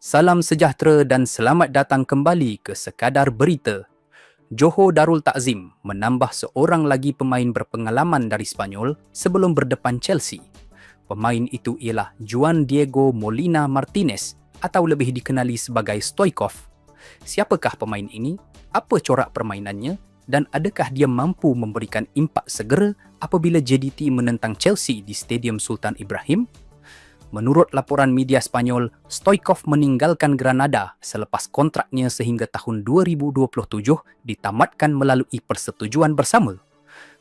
Salam sejahtera dan selamat datang kembali ke Sekadar Berita. Johor Darul Takzim menambah seorang lagi pemain berpengalaman dari Sepanyol sebelum berdepan Chelsea. Pemain itu ialah Juan Diego Molina Martinez atau lebih dikenali sebagai Stoichkov. Siapakah pemain ini? Apa corak permainannya? Dan adakah dia mampu memberikan impak segera apabila JDT menentang Chelsea di Stadium Sultan Ibrahim? Menurut laporan media Spanyol, Stoichkov meninggalkan Granada selepas kontraknya sehingga tahun 2027 ditamatkan melalui persetujuan bersama.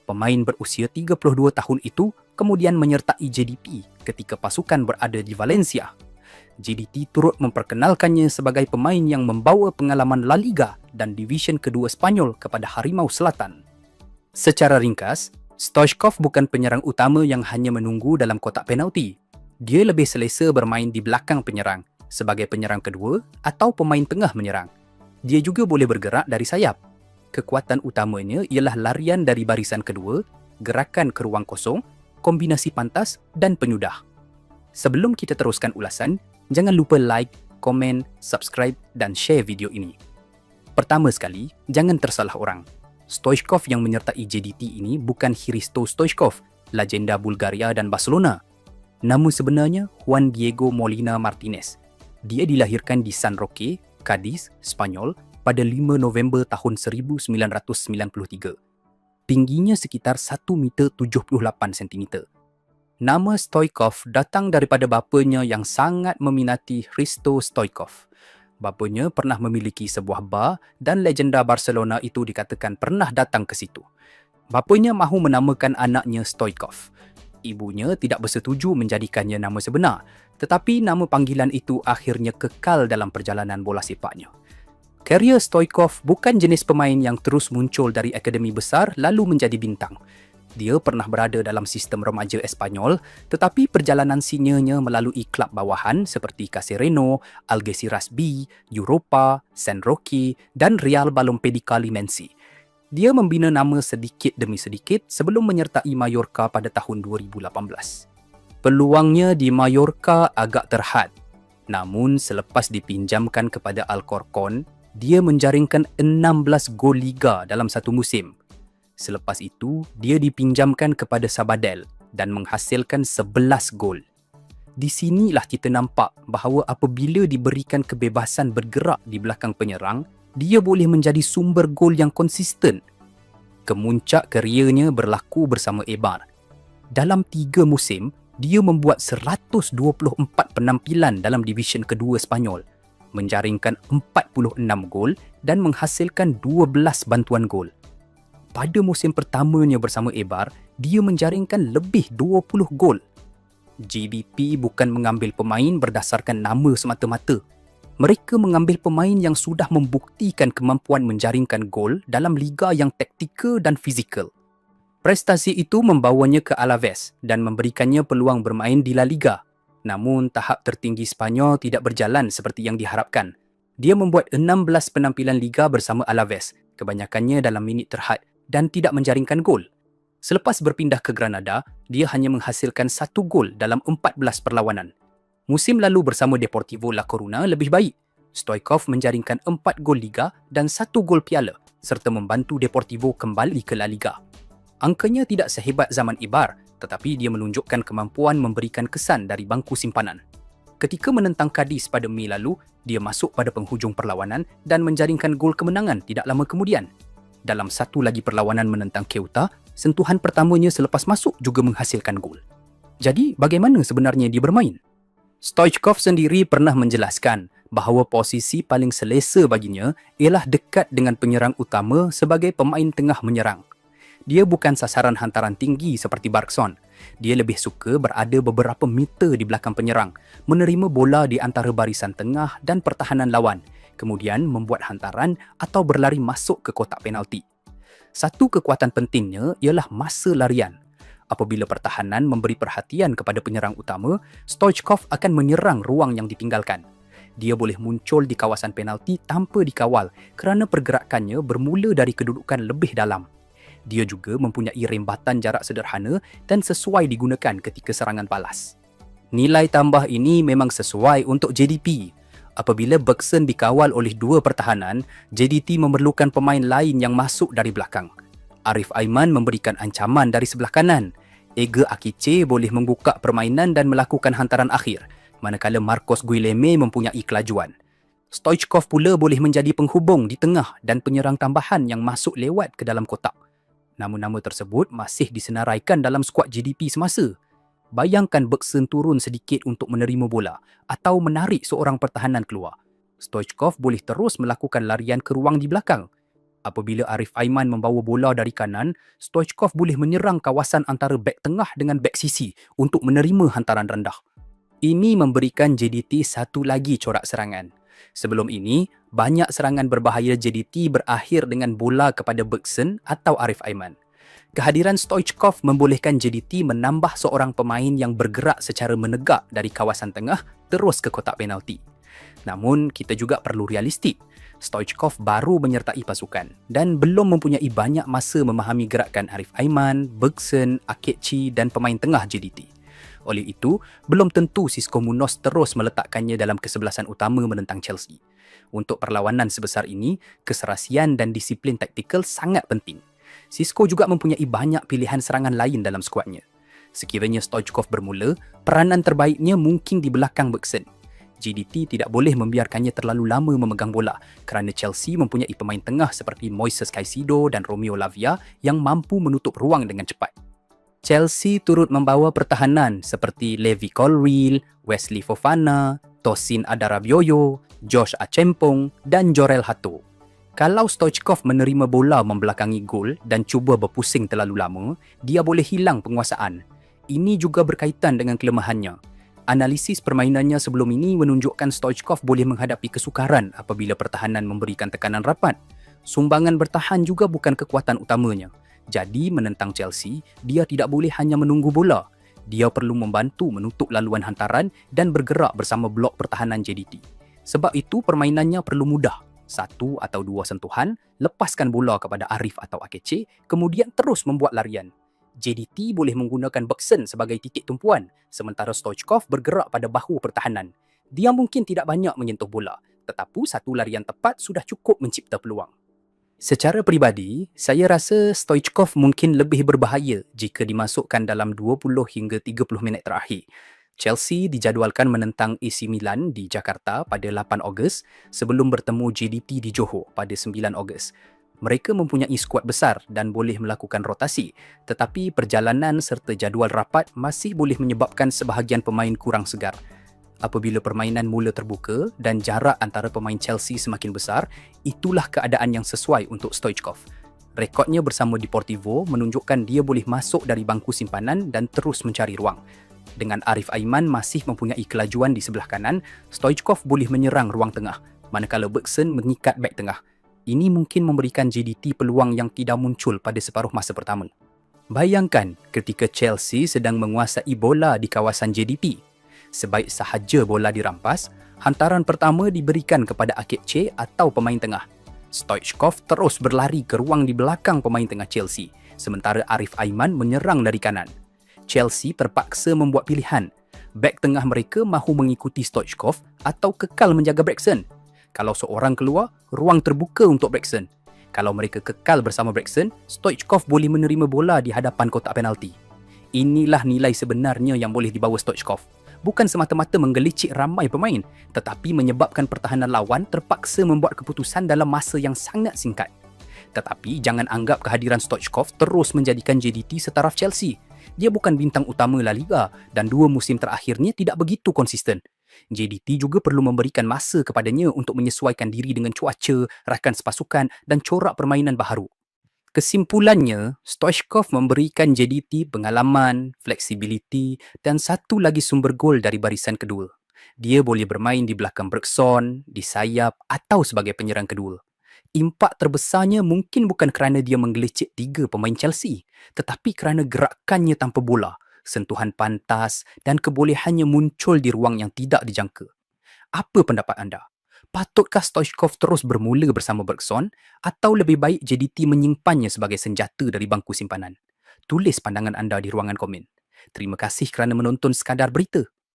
Pemain berusia 32 tahun itu kemudian menyertai JDT ketika pasukan berada di Valencia. JDT turut memperkenalkannya sebagai pemain yang membawa pengalaman La Liga dan Divisyen Kedua Spanyol kepada Harimau Selatan. Secara ringkas, Stoichkov bukan penyerang utama yang hanya menunggu dalam kotak penalti. Dia lebih selesa bermain di belakang penyerang sebagai penyerang kedua atau pemain tengah menyerang. Dia juga boleh bergerak dari sayap. Kekuatan utamanya ialah larian dari barisan kedua, gerakan ke ruang kosong, kombinasi pantas dan penyudah. Sebelum kita teruskan ulasan, jangan lupa like, komen, subscribe dan share video ini. Pertama sekali, jangan tersalah orang. Stoichkov yang menyertai JDT ini bukan Hristo Stoichkov, legenda Bulgaria dan Barcelona. Nama sebenarnya Juan Diego Molina Martinez. Dia dilahirkan di San Roque, Cadiz, Spanyol pada 5 November tahun 1993. Tingginya sekitar 1 meter 78 cm. Nama Stoichkov datang daripada bapanya yang sangat meminati Hristo Stoichkov. Bapanya pernah memiliki sebuah bar dan legenda Barcelona itu dikatakan pernah datang ke situ. Bapanya mahu menamakan anaknya Stoichkov. Ibunya tidak bersetuju menjadikannya nama sebenar, tetapi nama panggilan itu akhirnya kekal dalam perjalanan bola sepaknya. Karier Stoichkov bukan jenis pemain yang terus muncul dari akademi besar lalu menjadi bintang. Dia pernah berada dalam sistem remaja Espanyol, tetapi perjalanan seniornya melalui klub bawahan seperti Casereno, Algeciras B, Europa, San Roque dan Real Balompedica Limensi. Dia membina nama sedikit demi sedikit sebelum menyertai Mallorca pada tahun 2018. Peluangnya di Mallorca agak terhad. Namun selepas dipinjamkan kepada Alcorcon, dia menjaringkan 16 gol Liga dalam satu musim. Selepas itu, dia dipinjamkan kepada Sabadell dan menghasilkan 11 gol. Di sinilah kita nampak bahawa apabila diberikan kebebasan bergerak di belakang penyerang, dia boleh menjadi sumber gol yang konsisten. Kemuncak kariernya berlaku bersama Eibar. Dalam 3 musim, dia membuat 124 penampilan dalam Divisyen Kedua Spanyol, menjaringkan 46 gol dan menghasilkan 12 bantuan gol. Pada musim pertamanya bersama Eibar, dia menjaringkan lebih 20 gol. JDT bukan mengambil pemain berdasarkan nama semata-mata. Mereka mengambil pemain yang sudah membuktikan kemampuan menjaringkan gol dalam liga yang taktikal dan fizikal. Prestasi itu membawanya ke Alaves dan memberikannya peluang bermain di La Liga. Namun, tahap tertinggi Spanyol tidak berjalan seperti yang diharapkan. Dia membuat 16 penampilan liga bersama Alaves, kebanyakannya dalam minit terhad dan tidak menjaringkan gol. Selepas berpindah ke Granada, dia hanya menghasilkan 1 gol dalam 14 perlawanan. Musim lalu bersama Deportivo La Coruna lebih baik. Stoichkov menjaringkan 4 gol Liga dan 1 gol Piala serta membantu Deportivo kembali ke La Liga. Angkanya tidak sehebat zaman Eibar, tetapi dia menunjukkan kemampuan memberikan kesan dari bangku simpanan. Ketika menentang Cadiz pada Mei lalu, dia masuk pada penghujung perlawanan dan menjaringkan gol kemenangan tidak lama kemudian. Dalam satu lagi perlawanan menentang Ceuta, sentuhan pertamanya selepas masuk juga menghasilkan gol. Jadi, bagaimana sebenarnya dia bermain? Stoichkov sendiri pernah menjelaskan bahawa posisi paling selesa baginya ialah dekat dengan penyerang utama sebagai pemain tengah menyerang. Dia bukan sasaran hantaran tinggi seperti Barkson. Dia lebih suka berada beberapa meter di belakang penyerang, menerima bola di antara barisan tengah dan pertahanan lawan, kemudian membuat hantaran atau berlari masuk ke kotak penalti. Satu kekuatan pentingnya ialah masa larian. Apabila pertahanan memberi perhatian kepada penyerang utama, Stoichkov akan menyerang ruang yang ditinggalkan. Dia boleh muncul di kawasan penalti tanpa dikawal kerana pergerakannya bermula dari kedudukan lebih dalam. Dia juga mempunyai rembatan jarak sederhana dan sesuai digunakan ketika serangan balas. Nilai tambah ini memang sesuai untuk JDT. Apabila Bergson dikawal oleh dua pertahanan, JDT memerlukan pemain lain yang masuk dari belakang. Arif Aiman memberikan ancaman dari sebelah kanan. Ege Akice boleh membuka permainan dan melakukan hantaran akhir, manakala Marcos Guilherme mempunyai kelajuan. Stoichkov pula boleh menjadi penghubung di tengah dan penyerang tambahan yang masuk lewat ke dalam kotak. Nama-nama tersebut masih disenaraikan dalam skuad JDT semasa. Bayangkan Bergson turun sedikit untuk menerima bola atau menarik seorang pertahanan keluar. Stoichkov boleh terus melakukan larian ke ruang di belakang. Apabila Arif Aiman membawa bola dari kanan, Stoichkov boleh menyerang kawasan antara bek tengah dengan bek sisi untuk menerima hantaran rendah. Ini memberikan JDT satu lagi corak serangan. Sebelum ini, banyak serangan berbahaya JDT berakhir dengan bola kepada Bergson atau Arif Aiman. Kehadiran Stoichkov membolehkan JDT menambah seorang pemain yang bergerak secara menegak dari kawasan tengah terus ke kotak penalti. Namun, kita juga perlu realistik. Stoichkov baru menyertai pasukan dan belum mempunyai banyak masa memahami gerakan Arif Aiman, Bergson, Akechi dan pemain tengah JDT. Oleh itu, belum tentu Xisco Munoz terus meletakkannya dalam kesebelasan utama menentang Chelsea. Untuk perlawanan sebesar ini, keserasian dan disiplin taktikal sangat penting. Xisco juga mempunyai banyak pilihan serangan lain dalam skuadnya. Sekiranya Stoichkov bermula, peranan terbaiknya mungkin di belakang Bergson. JDT tidak boleh membiarkannya terlalu lama memegang bola kerana Chelsea mempunyai pemain tengah seperti Moises Caicedo dan Romeo Lavia yang mampu menutup ruang dengan cepat. Chelsea turut membawa pertahanan seperti Levi Colwill, Wesley Fofana, Tosin Adarabioyo, Josh Achempong dan Jorel Hato. Kalau Stoichkov menerima bola membelakangi gol dan cuba berpusing terlalu lama, dia boleh hilang penguasaan. Ini juga berkaitan dengan kelemahannya. Analisis permainannya sebelum ini menunjukkan Stoichkov boleh menghadapi kesukaran apabila pertahanan memberikan tekanan rapat. Sumbangan bertahan juga bukan kekuatan utamanya. Jadi, menentang Chelsea, dia tidak boleh hanya menunggu bola. Dia perlu membantu menutup laluan hantaran dan bergerak bersama blok pertahanan JDT. Sebab itu, permainannya perlu mudah. Satu atau dua sentuhan, lepaskan bola kepada Arif atau Akeche, kemudian terus membuat larian. JDT boleh menggunakan Bergson sebagai titik tumpuan, sementara Stoichkov bergerak pada bahu pertahanan. Dia mungkin tidak banyak menyentuh bola, tetapi satu larian tepat sudah cukup mencipta peluang. Secara peribadi, saya rasa Stoichkov mungkin lebih berbahaya jika dimasukkan dalam 20 hingga 30 minit terakhir. Chelsea dijadualkan menentang AC Milan di Jakarta pada 8 Ogos sebelum bertemu JDT di Johor pada 9 Ogos. Mereka mempunyai skuad besar dan boleh melakukan rotasi, tetapi perjalanan serta jadual rapat masih boleh menyebabkan sebahagian pemain kurang segar. Apabila permainan mula terbuka dan jarak antara pemain Chelsea semakin besar, itulah keadaan yang sesuai untuk Stoichkov. Rekodnya bersama Deportivo menunjukkan dia boleh masuk dari bangku simpanan dan terus mencari ruang. Dengan Arif Aiman masih mempunyai kelajuan di sebelah kanan, Stoichkov boleh menyerang ruang tengah, manakala Bergson mengikat bek tengah. Ini mungkin memberikan JDT peluang yang tidak muncul pada separuh masa pertama. Bayangkan ketika Chelsea sedang menguasai bola di kawasan JDT. Sebaik sahaja bola dirampas, hantaran pertama diberikan kepada Akeche atau pemain tengah. Stoichkov terus berlari ke ruang di belakang pemain tengah Chelsea, sementara Arif Aiman menyerang dari kanan. Chelsea terpaksa membuat pilihan. Bek tengah mereka mahu mengikuti Stoichkov atau kekal menjaga Bergson. Kalau seorang keluar, ruang terbuka untuk Bergson. Kalau mereka kekal bersama Bergson, Stoichkov boleh menerima bola di hadapan kotak penalti. Inilah nilai sebenarnya yang boleh dibawa Stoichkov. Bukan semata-mata menggelicik ramai pemain, tetapi menyebabkan pertahanan lawan terpaksa membuat keputusan dalam masa yang sangat singkat. Tetapi jangan anggap kehadiran Stoichkov terus menjadikan JDT setaraf Chelsea. Dia bukan bintang utama La Liga dan 2 musim terakhirnya tidak begitu konsisten. JDT juga perlu memberikan masa kepadanya untuk menyesuaikan diri dengan cuaca, rakan sepasukan dan corak permainan baharu. Kesimpulannya, Stoichkov memberikan JDT pengalaman, fleksibiliti dan satu lagi sumber gol dari barisan kedua. Dia boleh bermain di belakang Bergson, di sayap atau sebagai penyerang kedua. Impak terbesarnya mungkin bukan kerana dia menggelicik 3 pemain Chelsea, tetapi kerana gerakannya tanpa bola, sentuhan pantas dan kebolehannya muncul di ruang yang tidak dijangka. Apa pendapat anda? Patutkah Stoichkov terus bermula bersama Bergson atau lebih baik JDT menyimpannya sebagai senjata dari bangku simpanan? Tulis pandangan anda di ruangan komen. Terima kasih kerana menonton Sekadar Berita.